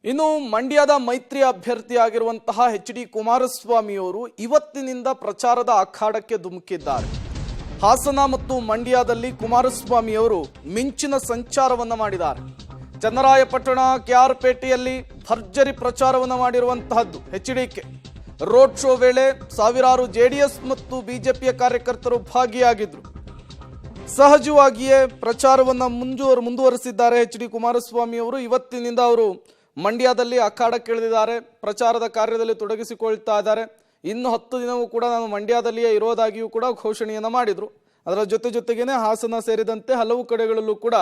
ಇನ್ನು ಮಂಡ್ಯದ ಮೈತ್ರಿ ಅಭ್ಯರ್ಥಿಯಾಗಿರುವಂತಹ ಎಚ್.ಡಿ. ಕುಮಾರಸ್ವಾಮಿ ಅವರು ಇವತ್ತಿನಿಂದ ಪ್ರಚಾರದ ಅಖಾಡಕ್ಕೆ ಧುಮುಕಿದ್ದಾರೆ. ಹಾಸನ ಮತ್ತು ಮಂಡ್ಯದಲ್ಲಿ ಕುಮಾರಸ್ವಾಮಿ ಅವರು ಮಿಂಚಿನ ಸಂಚಾರವನ್ನ ಮಾಡಿದ್ದಾರೆ. ಚನ್ನರಾಯಪಟ್ಟಣ, ಕೆಆರ್ಪೇಟೆಯಲ್ಲಿ ಭರ್ಜರಿ ಪ್ರಚಾರವನ್ನ ಮಾಡಿರುವಂತಹದ್ದು ಎಚ್.ಡಿ.ಕೆ. ರೋಡ್ ಶೋ ವೇಳೆ ಸಾವಿರಾರು ಜೆಡಿಎಸ್ ಮತ್ತು ಬಿಜೆಪಿಯ ಕಾರ್ಯಕರ್ತರು ಭಾಗಿಯಾಗಿದ್ರು. ಸಹಜವಾಗಿಯೇ ಪ್ರಚಾರವನ್ನ ಮುಂದುವರಿಸಿದ್ದಾರೆ ಎಚ್.ಡಿ. ಕುಮಾರಸ್ವಾಮಿ ಅವರು. ಇವತ್ತಿನಿಂದ ಅವರು ಮಂಡ್ಯದಲ್ಲಿ ಅಖಾಡಕ್ಕಿಳಿದಿದ್ದಾರೆ. ಪ್ರಚಾರದ ಕಾರ್ಯದಲ್ಲಿ ತೊಡಗಿಸಿಕೊಳ್ತಾ ಇದ್ದಾರೆ. ಇನ್ನು 10 ದಿನವೂ ಕೂಡ ನಾನು ಮಂಡ್ಯದಲ್ಲಿಯೇ ಇರೋದಾಗಿಯೂ ಕೂಡ ಘೋಷಣೆಯನ್ನು ಮಾಡಿದರು. ಅದರ ಜೊತೆಗೇನೆ ಹಾಸನ ಸೇರಿದಂತೆ ಹಲವು ಕಡೆಗಳಲ್ಲೂ ಕೂಡ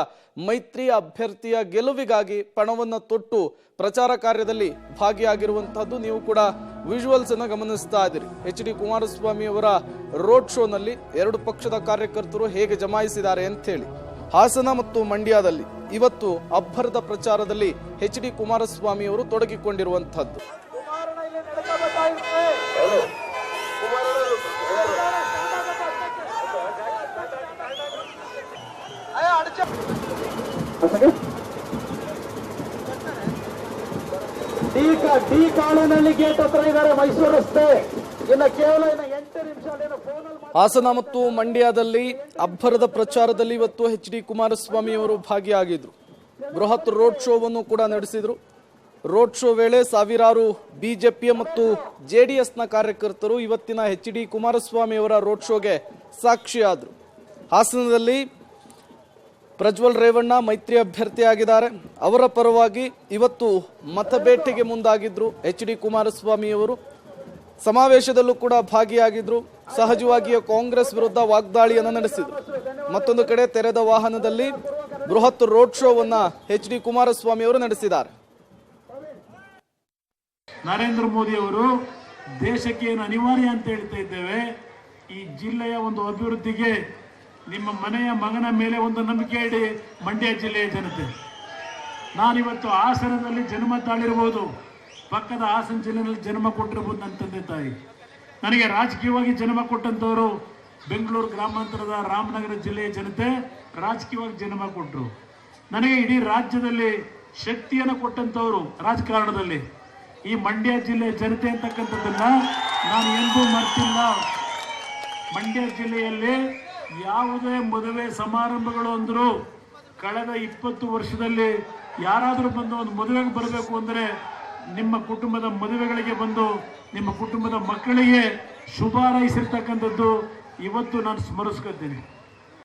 ಮೈತ್ರಿ ಅಭ್ಯರ್ಥಿಯ ಗೆಲುವಿಗಾಗಿ ಪಣವನ್ನು ತೊಟ್ಟು ಪ್ರಚಾರ ಕಾರ್ಯದಲ್ಲಿ ಭಾಗಿಯಾಗಿರುವಂತಹದ್ದು ನೀವು ಕೂಡ ವಿಜುವಲ್ಸ್ ಅನ್ನು ಗಮನಿಸ್ತಾ ಇದ್ದೀರಿ. ಎಚ್.ಡಿ. ಕುಮಾರಸ್ವಾಮಿ ಅವರ ರೋಡ್ ಶೋನಲ್ಲಿ 2 ಪಕ್ಷದ ಕಾರ್ಯಕರ್ತರು ಹೇಗೆ ಜಮಾಯಿಸಿದ್ದಾರೆ ಅಂತ ಹೇಳಿ. ಹಾಸನ ಮತ್ತು ಮಂಡ್ಯದಲ್ಲಿ ಇವತ್ತು ಅಬ್ಬರದ ಪ್ರಚಾರದಲ್ಲಿ ಎಚ್.ಡಿ. ಕುಮಾರಸ್ವಾಮಿ ಅವರು ತೊಡಗಿಕೊಂಡಿರುವಂತಹದ್ದು. ಡಿ ಕಾಲೋನಿಯಲ್ಲಿ ಗೇಟ್ ಹತ್ರ ಇದ್ದಾರೆ, ಮೈಸೂರು ರಸ್ತೆ. ಕೇವಲ 8 ನಿಮಿಷ. ಹಾಸನ ಮತ್ತು ಮಂಡ್ಯದಲ್ಲಿ ಅಬ್ಬರದ ಪ್ರಚಾರದಲ್ಲಿ ಇವತ್ತು ಎಚ್.ಡಿ. ಕುಮಾರಸ್ವಾಮಿ ಅವರು ಭಾಗಿಯಾಗಿದ್ರು. ಬೃಹತ್ ರೋಡ್ ಶೋವನ್ನು ಕೂಡ ನಡೆಸಿದ್ರು. ರೋಡ್ ಶೋ ವೇಳೆ ಸಾವಿರಾರು ಬಿಜೆಪಿಯ ಮತ್ತು ಜೆಡಿಎಸ್ನ ಕಾರ್ಯಕರ್ತರು ಇವತ್ತಿನ ಎಚ್.ಡಿ. ಕುಮಾರಸ್ವಾಮಿ ಅವರ ರೋಡ್ ಶೋಗೆ ಸಾಕ್ಷಿಯಾದರು. ಹಾಸನದಲ್ಲಿ ಪ್ರಜ್ವಲ್ ರೇವಣ್ಣ ಮೈತ್ರಿ ಅಭ್ಯರ್ಥಿಯಾಗಿದ್ದಾರೆ. ಅವರ ಪರವಾಗಿ ಇವತ್ತು ಮತಬೇಟೆಗೆ ಮುಂದಾಗಿದ್ರು ಎಚ್.ಡಿ. ಕುಮಾರಸ್ವಾಮಿ ಅವರು. ಸಮಾವೇಶದಲ್ಲೂ ಕೂಡ ಭಾಗಿಯಾಗಿದ್ರು. ಸಹಜವಾಗಿಯೇ ಕಾಂಗ್ರೆಸ್ ವಿರುದ್ಧ ವಾಗ್ದಾಳಿಯನ್ನು ನಡೆಸಿದ್ರು. ಮತ್ತೊಂದು ಕಡೆ ತೆರೆದ ವಾಹನದಲ್ಲಿ ಬೃಹತ್ ರೋಡ್ ಶೋವನ್ನ ಎಚ್.ಡಿ. ಕುಮಾರಸ್ವಾಮಿ ಅವರು ನಡೆಸಿದ್ದಾರೆ. ನರೇಂದ್ರ ಮೋದಿ ಅವರು ದೇಶಕ್ಕೆ ಏನು ಅನಿವಾರ್ಯ ಅಂತ ಹೇಳ್ತಾ ಇದ್ದೇವೆ, ಈ ಜಿಲ್ಲೆಯ ಒಂದು ಅಭಿವೃದ್ಧಿಗೆ ನಿಮ್ಮ ಮನೆಯ ಮಗನ ಮೇಲೆ ಒಂದು ನಂಬಿಕೆ ಇಡಿ ಮಂಡ್ಯ ಜಿಲ್ಲೆಯ ಜನತೆ. ನಾನಿವತ್ತು ಹಾಸನದಲ್ಲಿ ಜನ್ಮ ತಾಳಿರ್ಬೋದು, ಪಕ್ಕದ ಹಾಸನ ಜಿಲ್ಲೆಯಲ್ಲಿ ಜನ್ಮ ಕೊಟ್ಟಿರ್ಬೋದು ನನ್ನ ತಂದೆ ತಾಯಿ. ನನಗೆ ರಾಜಕೀಯವಾಗಿ ಜನ್ಮ ಕೊಟ್ಟಂಥವರು ಬೆಂಗಳೂರು ಗ್ರಾಮಾಂತರದ ರಾಮನಗರ ಜಿಲ್ಲೆಯ ಜನತೆ ರಾಜಕೀಯವಾಗಿ ಜನ್ಮ ಕೊಟ್ಟರು. ನನಗೆ ಇಡೀ ರಾಜ್ಯದಲ್ಲಿ ಶಕ್ತಿಯನ್ನು ಕೊಟ್ಟಂಥವರು ರಾಜಕಾರಣದಲ್ಲಿ ಈ ಮಂಡ್ಯ ಜಿಲ್ಲೆಯ ಜನತೆ ಅಂತಕ್ಕಂಥದ್ದನ್ನ ನಾನು ಎಂದೂ ಮರ್ತಿಲ್ಲ. ಮಂಡ್ಯ ಜಿಲ್ಲೆಯಲ್ಲಿ ಯಾವುದೇ ಮದುವೆ ಸಮಾರಂಭಗಳು ಅಂದರೂ ಕಳೆದ 20 ವರ್ಷದಲ್ಲಿ ಯಾರಾದರೂ ಬಂದು ಒಂದು ಮದುವೆಗೆ ಬರಬೇಕು ಅಂದರೆ ನಿಮ್ಮ ಕುಟುಂಬದ ಮದುವೆಗಳಿಗೆ ಬಂದು ನಿಮ್ಮ ಕುಟುಂಬದ ಮಕ್ಕಳಿಗೆ ಶುಭ ಹಾರೈಸಿರ್ತಕ್ಕಂಥದ್ದು ಇವತ್ತು ನಾನು ಸ್ಮರಿಸ್ಕೊತೀನಿ.